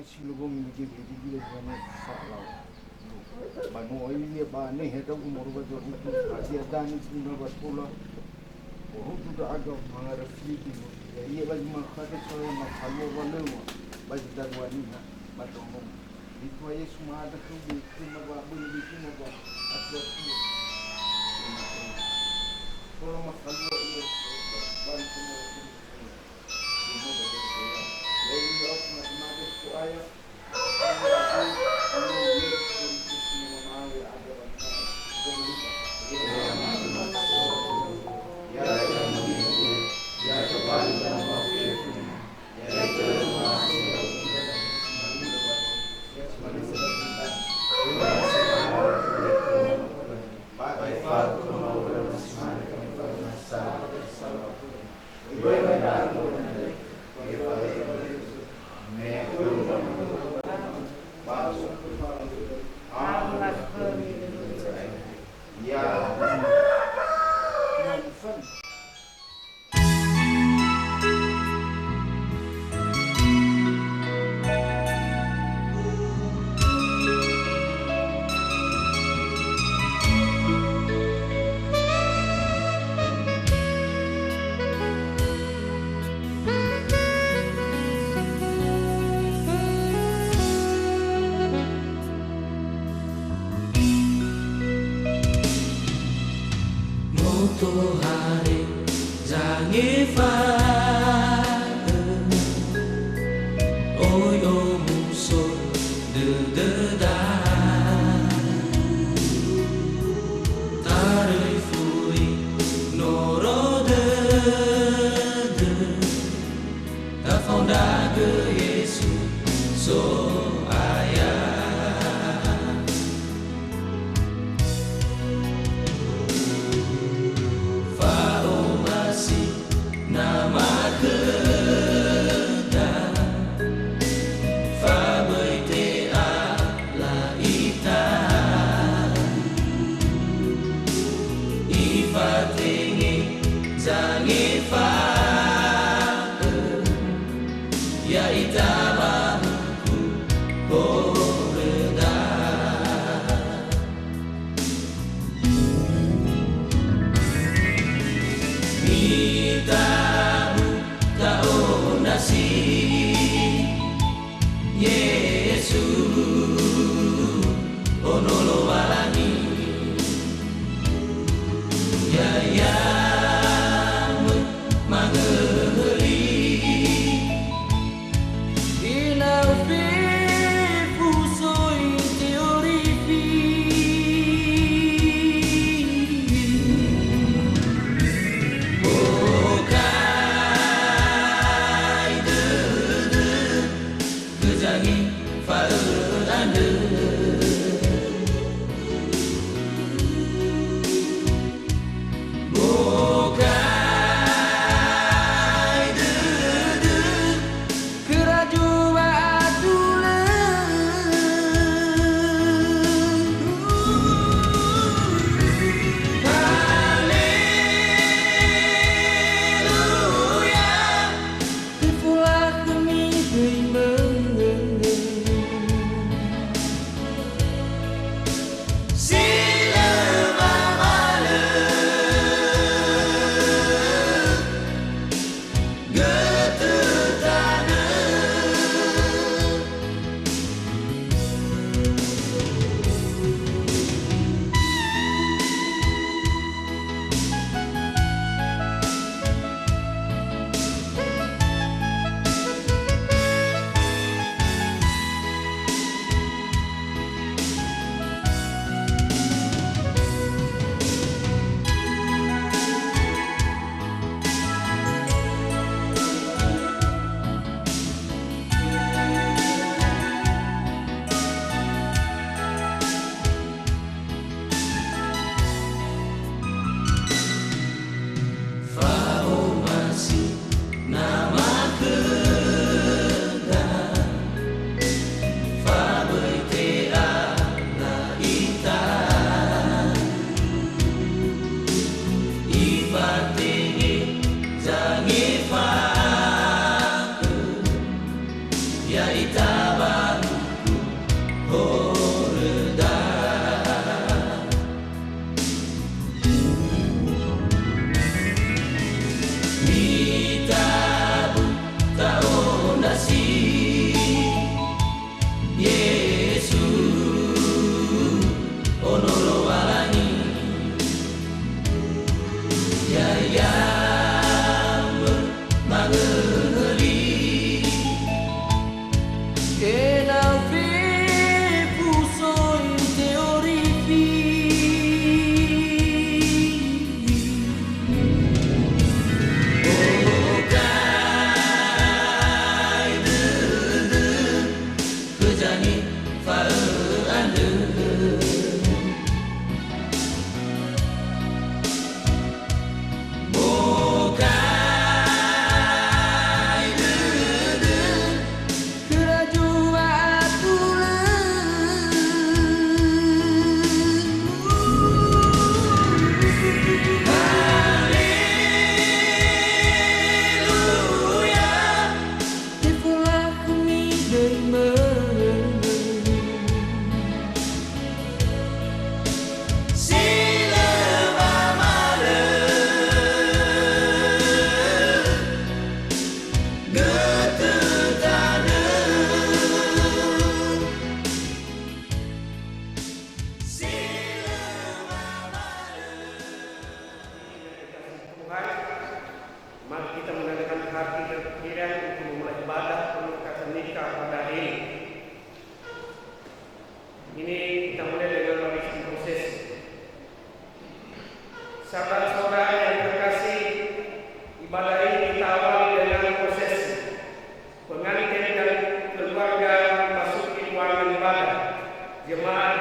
silugong bigi bigi bane salau banu ini bane heda umur bajo itu asia dani tuna batula oh sudah agak mengarfi itu ya iya bagi makhluk soal makhluk walemu bagi darwaniha batong itu aja semua ada tuh bikin apa bikin apa atau kalau makhluk itu bantu Lady of Mathematics Kuaya Hari jange fire oyo muso de da tarai fui noro de ta fonda de Yesu so ya itama koreda mitamu taonasi Yesus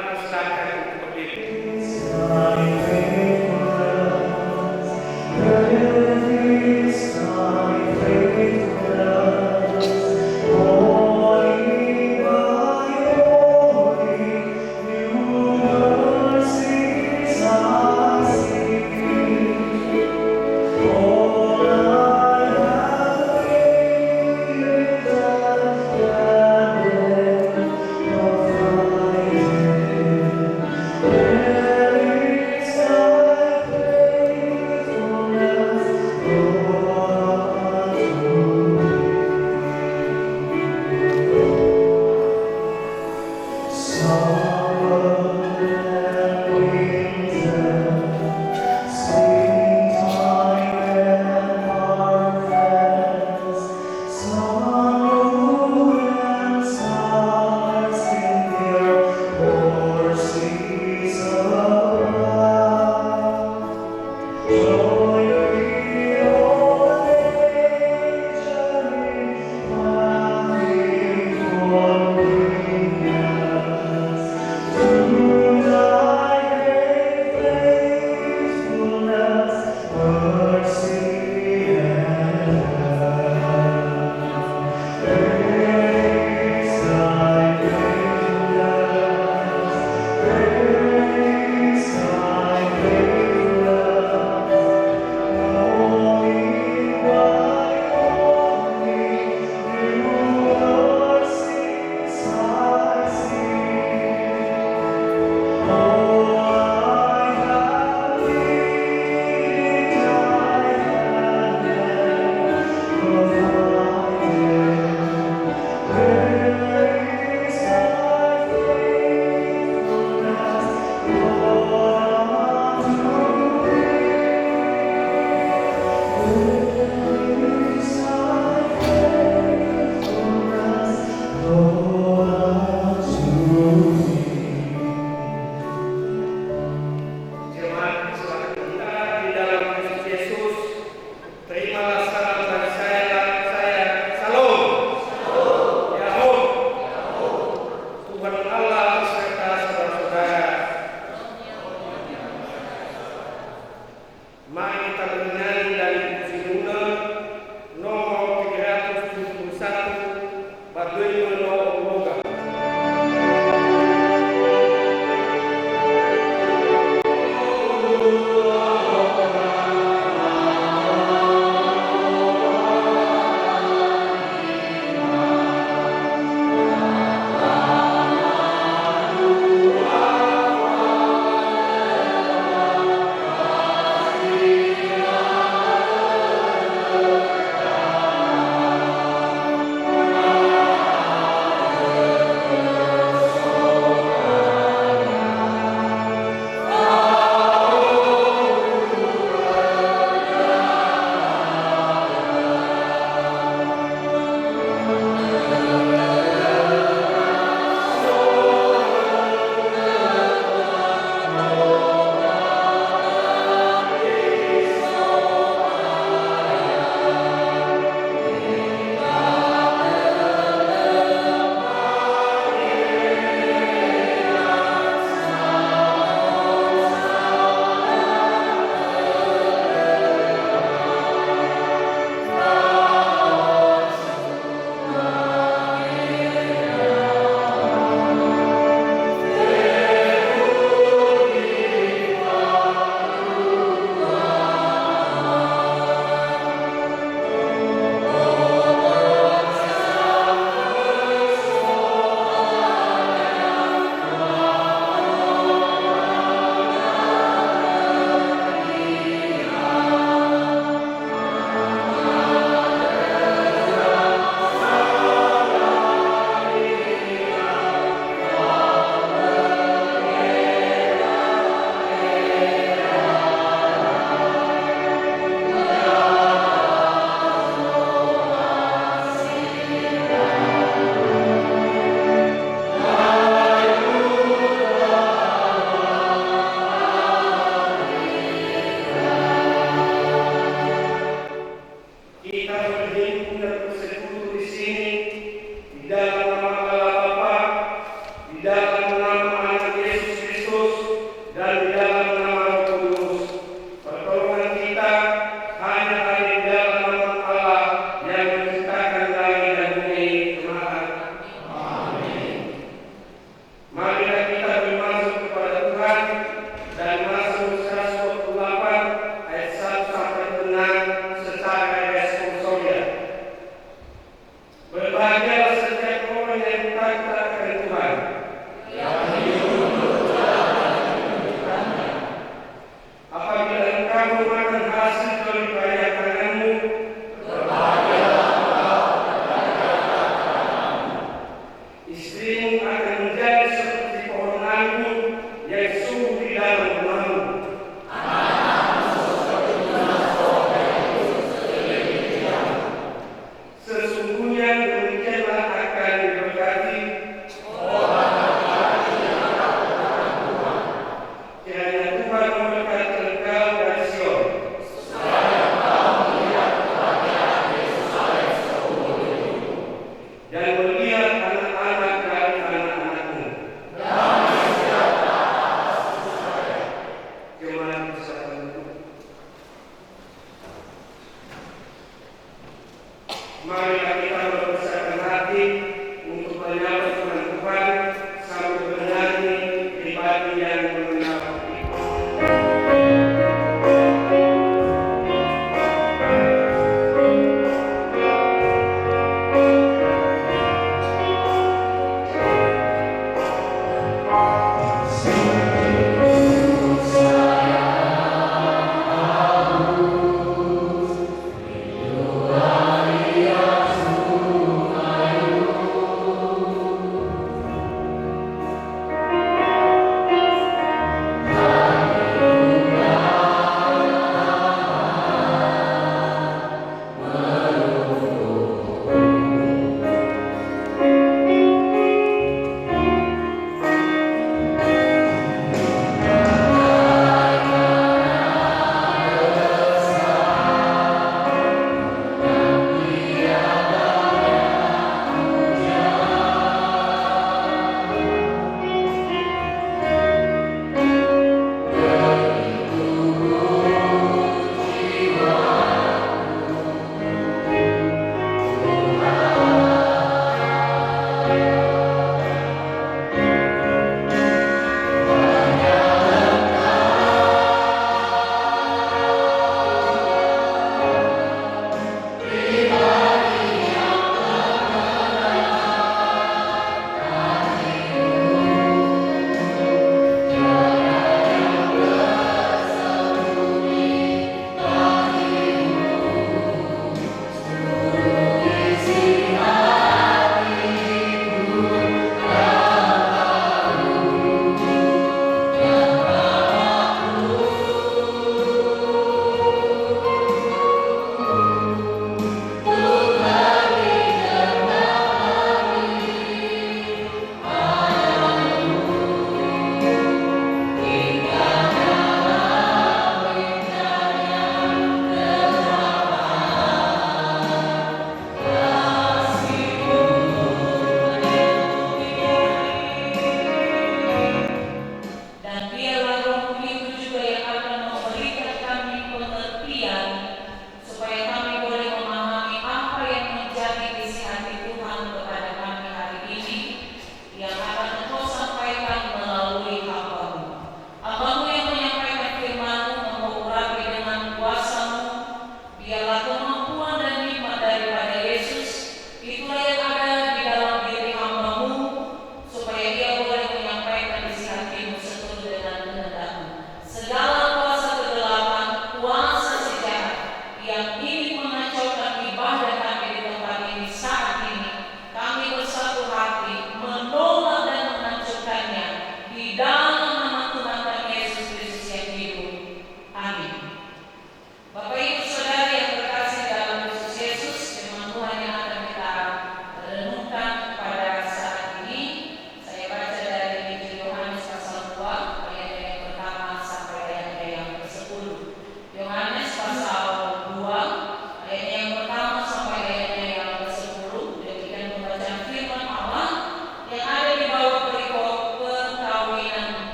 teruskan untuk berdiri.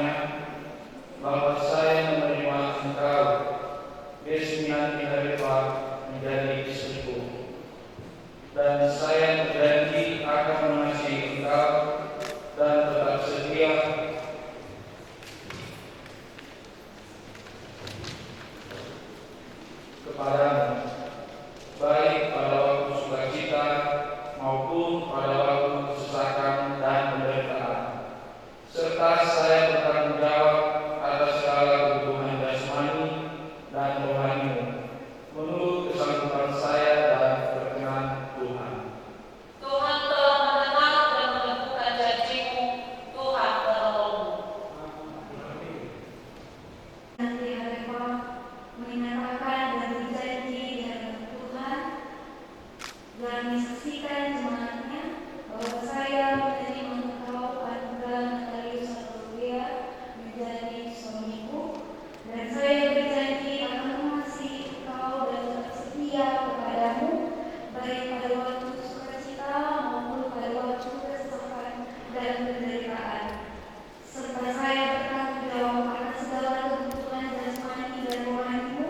semuanya bahwa saya menerima Engkau, Yesus Nanti Khalifah, menjadi istriku, dan saya berjanji akan mengasihi Engkau dan tetap setia kepadamu, baik pada waktu sukacita maupun pada waktu kesusahan dan penderitaan, serta saya bertanggung jawab atas segala kebutuhan jasmani dan rohanimu menurut kesanggupan saya dan perkenan Tuhan. Tuhan telah mendengar dan menemukan janjimu, Tuhan menolongmu. Nanti Khalifah menyatakan dan berjanji di hadapan Tuhan dan menyaksikan semangatnya bahwa saya menerima engkau anugerah Natalis Satulia menjadi suamiku, dan saya berjanji akan mengasihi engkau dan tetap setia kepadamu baik pada waktu sukacita maupun pada waktu kesusahan dan penderitaan, serta saya bertanggung jawab atas segala kebutuhan jasmani dan rohanimu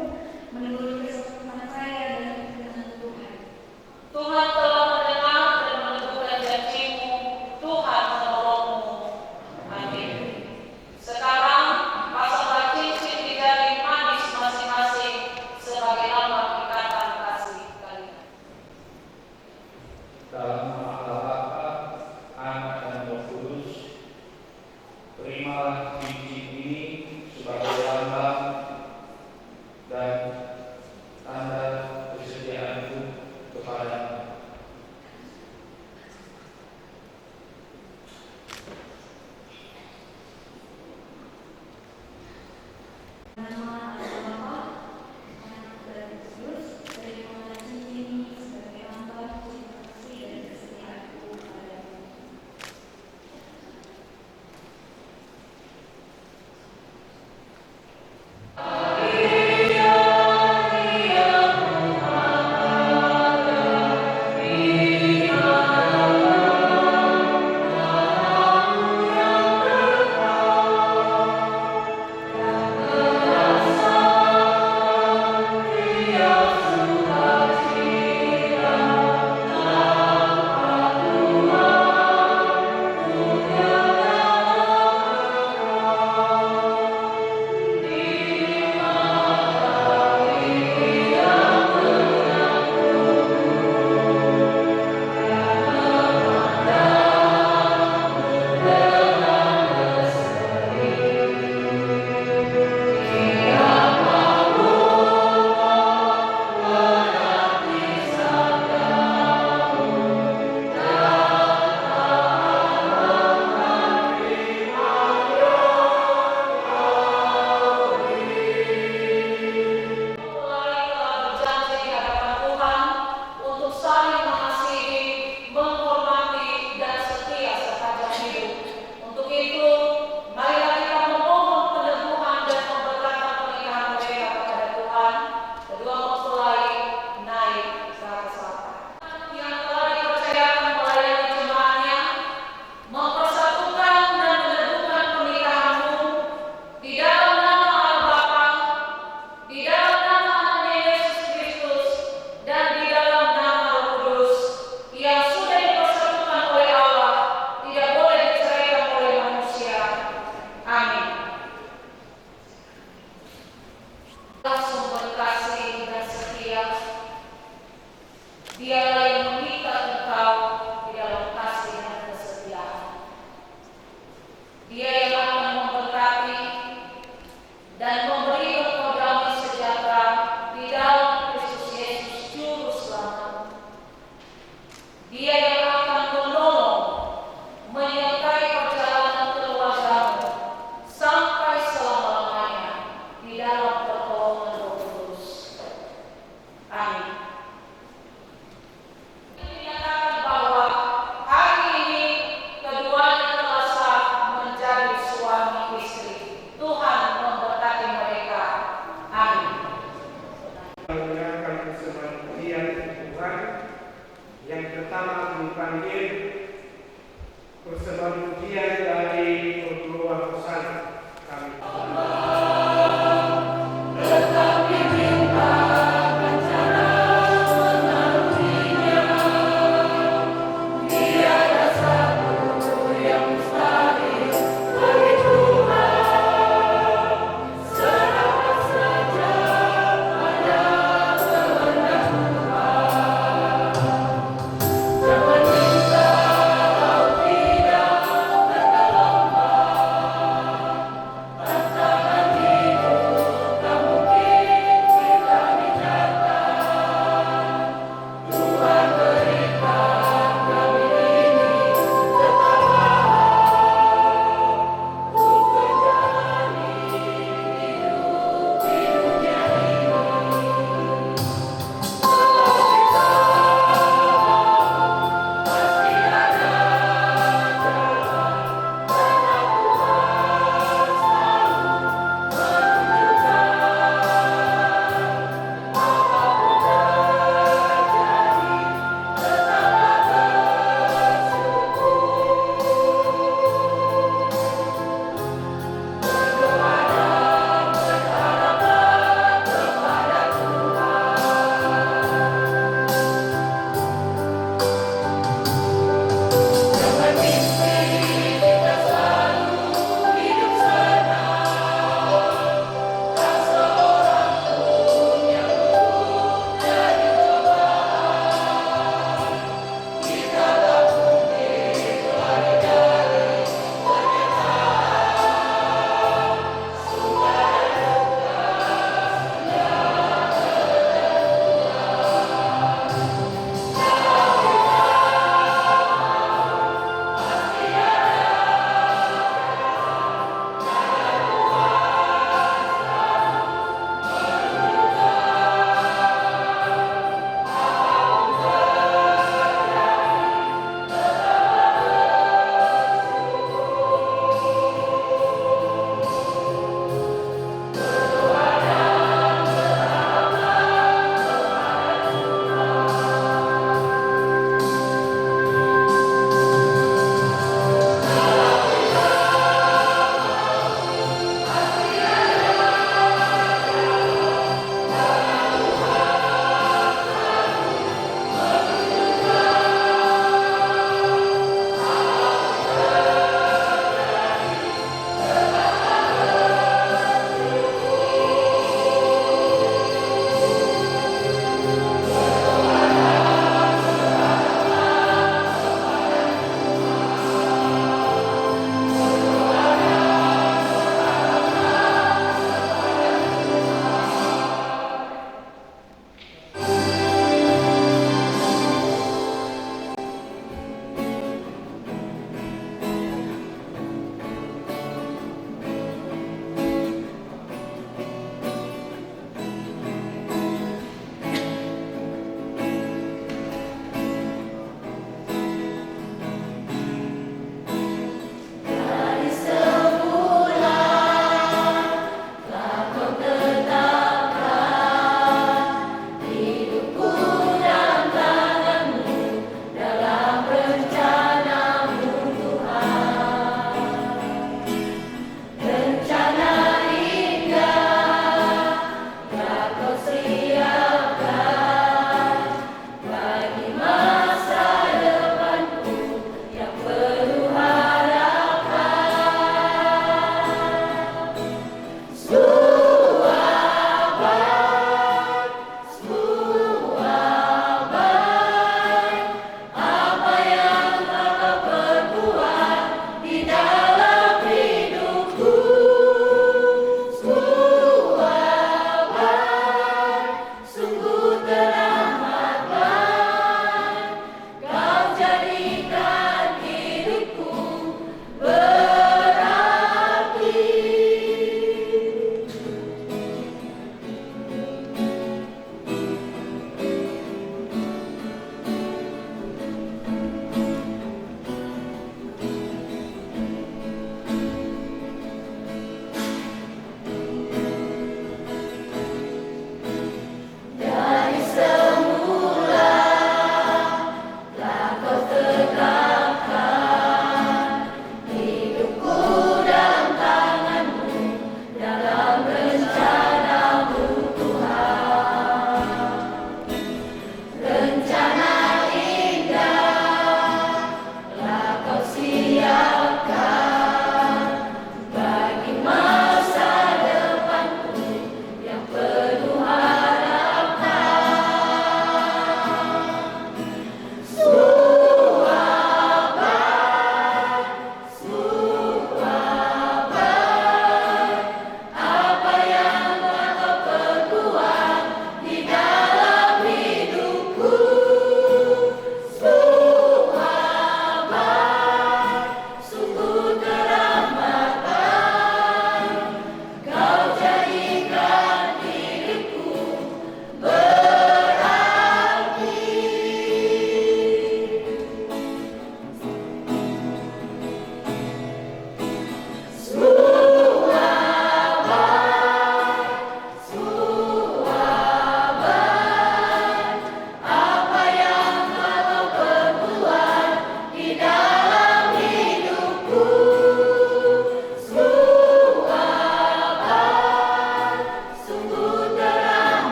menurut kesanggupan saya dan perkenan Tuhan. Tuhan telah mendengar dan menemukan janjimu, Tuhan menolongmu. Amin. Sekarang pasanglah cincin di jari manis masing-masing sebagai lambang ikatan kasih kalian. Dalam nama Allah Bapa, Anak dan Roh Kudus, terimalah cincin ini sebagai lambang dan tanda kesetiaanku kepadamu. Nama Bapa, Anak dan Roh Kudus, terimalah cincin ini sebagai lambang cinta kasih dan kesetiaanku padamu.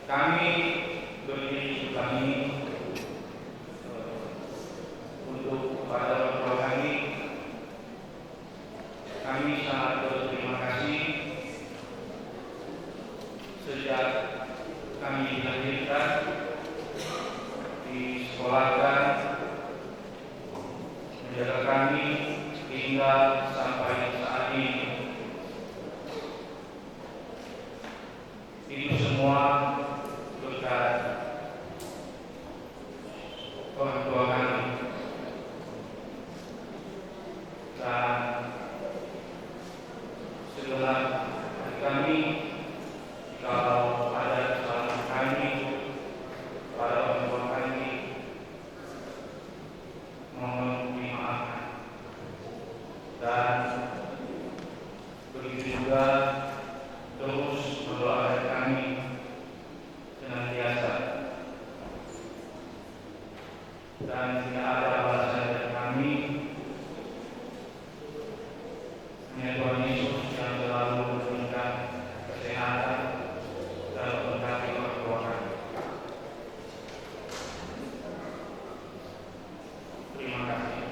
Kami berdiri kami untuk pada orang tua kami sangat berterima kasih sejak kami dilahirkan, disekolahkan, menjaga kami hingga sampai saat ini. Itu semua berkat orang tua kami. Dan segenap kami, kalau ada kesalahan kami pada orang tua kami, mohon dimaafkan. Dan begitu juga terus mendoakan kami senantiasa. Dan tidak ada balasan dari kami, hanya Tuhan Yesus yang selalu memberikan kesehatan dan memberkati orang tua kami. Terima kasih.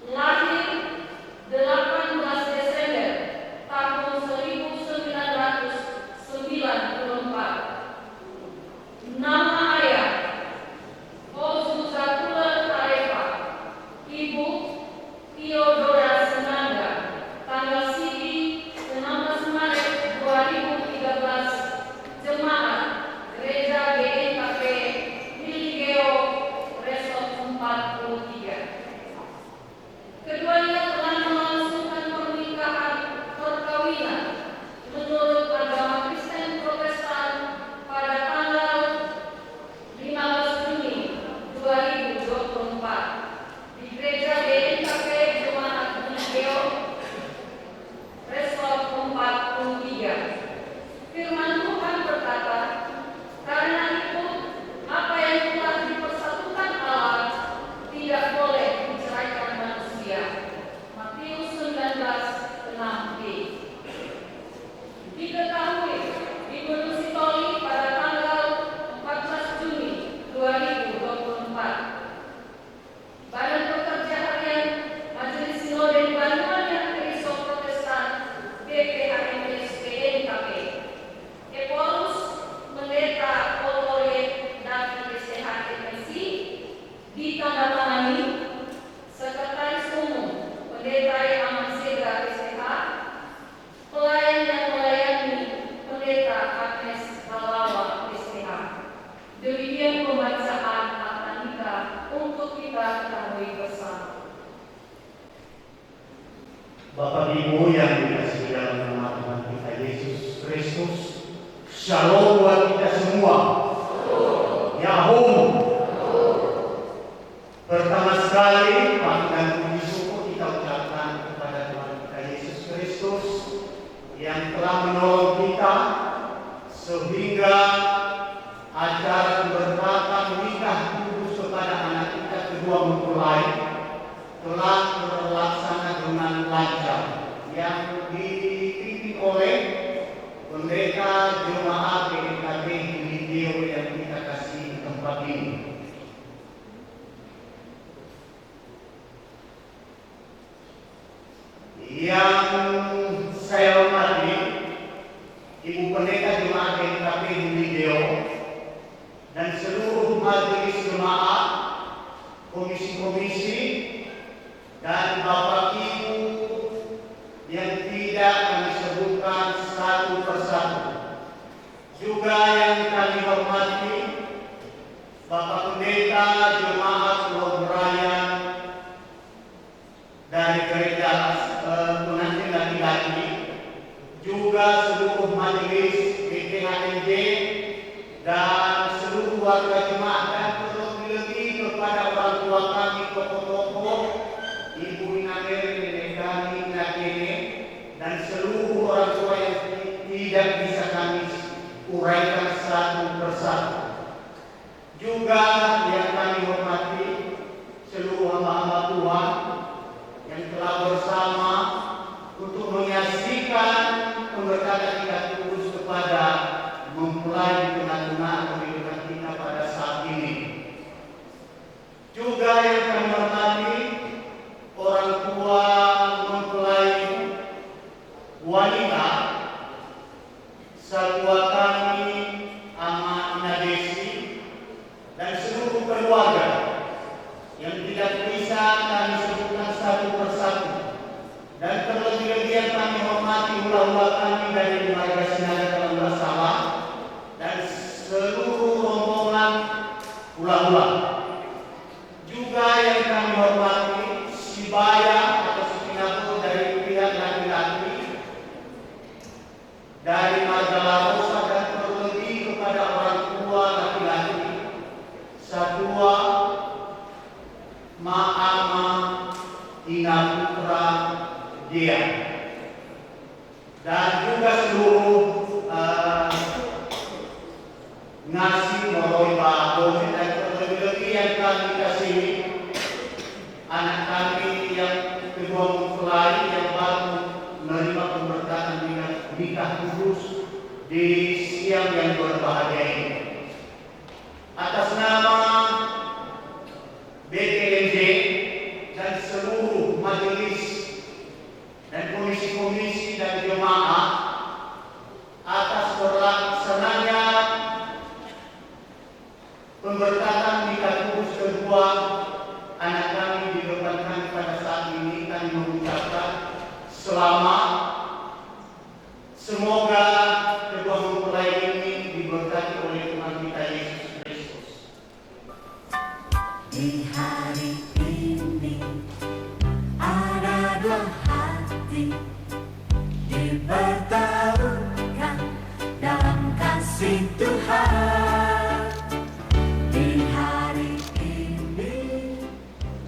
Lahir 18 Desember Bapak Ibu yang dikasihi dalam nama Tuhan kita Yesus Kristus, Shalom buat kita semua. Yahum. Pertama sekali, panggilan puji syukur kita ucapkan kepada Tuhan kita Yesus Kristus yang telah menolong kita sehingga acara keberkatan nikah kudus kepada anak kita kedua mempelai telah terlaksana dengan lancar, yang dipimpin oleh pendeta jemaat PKB Video yang kita kasih di tempat ini. Yang saya hormati Ibu Pendeta Jemaat PKB Video dan seluruh majelis jemaat, komisi-komisi, dan Bapak Ibu yang tidak kami sebutkan satu persatu. Juga yang kami hormati Bapak Pendeta Jemaat Pulau Brian dari gereja pengantin laki-laki, juga seluruh majelis BPHMJ dan seluruh warga jemaat, dan terlebih kepada orang tua kami, tokoh-tokoh, Ibu Inamer, Nenek kami, Nakene, dan seluruh orang tua yang tidak bisa kami uraikan satu persatu. Juga yang kami hormati seluruh hamba-hamba Tuhan yang telah bersama untuk menyaksikan pemberkatan kita kudus kepada mempelai tengah-tengah kehidupan kita pada saat ini. Juga yang kami hormati orang tua mempelai wanita, saudara kami Ama Ina Desi, dan seluruh keluarga yang tidak bisa kami sebutkan satu persatu, dan terlebih-lebih yang kami hormati hula-hula kami dari Marga Sinaga Dalam Masalah dan seluruh rombongan hula-hula. Juga yang kami hormati Sibaya atau Sipinaku dari pihak laki-laki dari Marga Larosa, dan terlebih kepada orang tua laki-laki Satua Ma'ama Ina Putra Dia, dan juga seluruh ngasih moroi bagus, dan terlebih-lebih yang kami kasihi anak kami yang kedua mempelai yang baru menerima pemberkatan nikah kudus di siang yang berbahagia ini. Atas nama BPMJ dan seluruh majelis dan komisi-komisi dan jemaat, atas terlaksananya pemberkatan nikah kudus kedua anak kami di depan kami pada saat ini, kami mengucapkan selamat. Semoga kedua mempelai ini diberkati oleh Tuhan kita Yesus Kristus. Di hari ini ada dua hati dipertaruhkan dalam kasih Tuhan. Di hari ini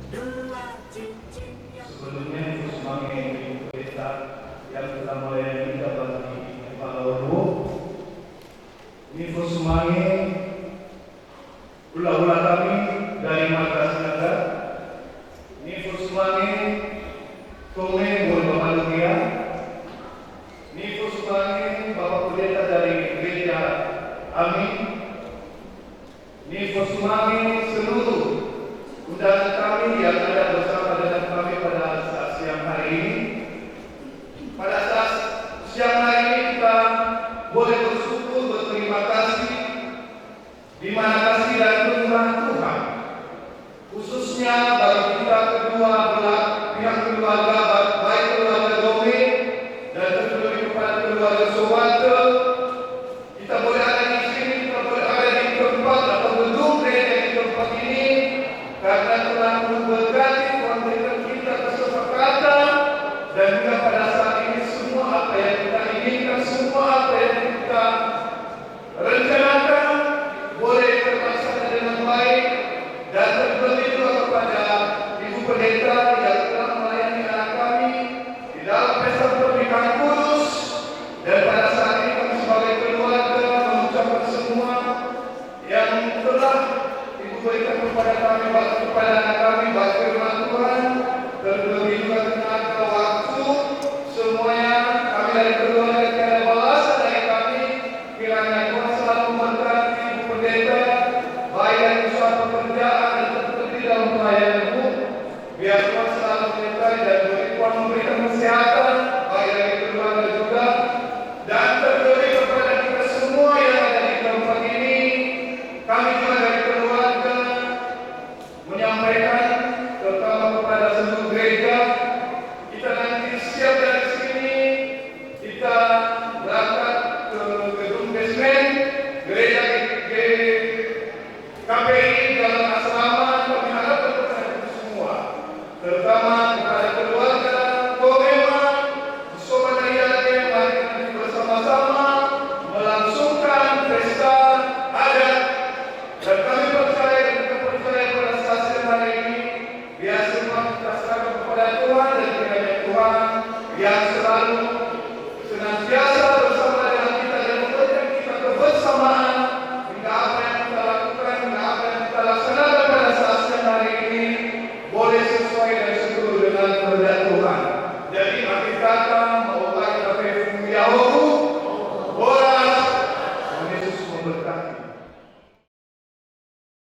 dua cincin yang Sebelumnya sebagai pendeta yang telah melayani kita bagi Kepala Uru, ini semangat hula-hula kami dari Marga Sinaga, ini semangat Tome Boleh Bapak yang selalu senantiasa bersama dengan kita dan memberikan kita kebersamaan hingga apa yang kita lakukan, hingga apa yang kita laksanakan pada saat siang hari ini boleh sesuai dan seturut dengan kehendak Tuhan. Jadi mari kata mau kita Yahuku, Tuhan Yesus memberkati.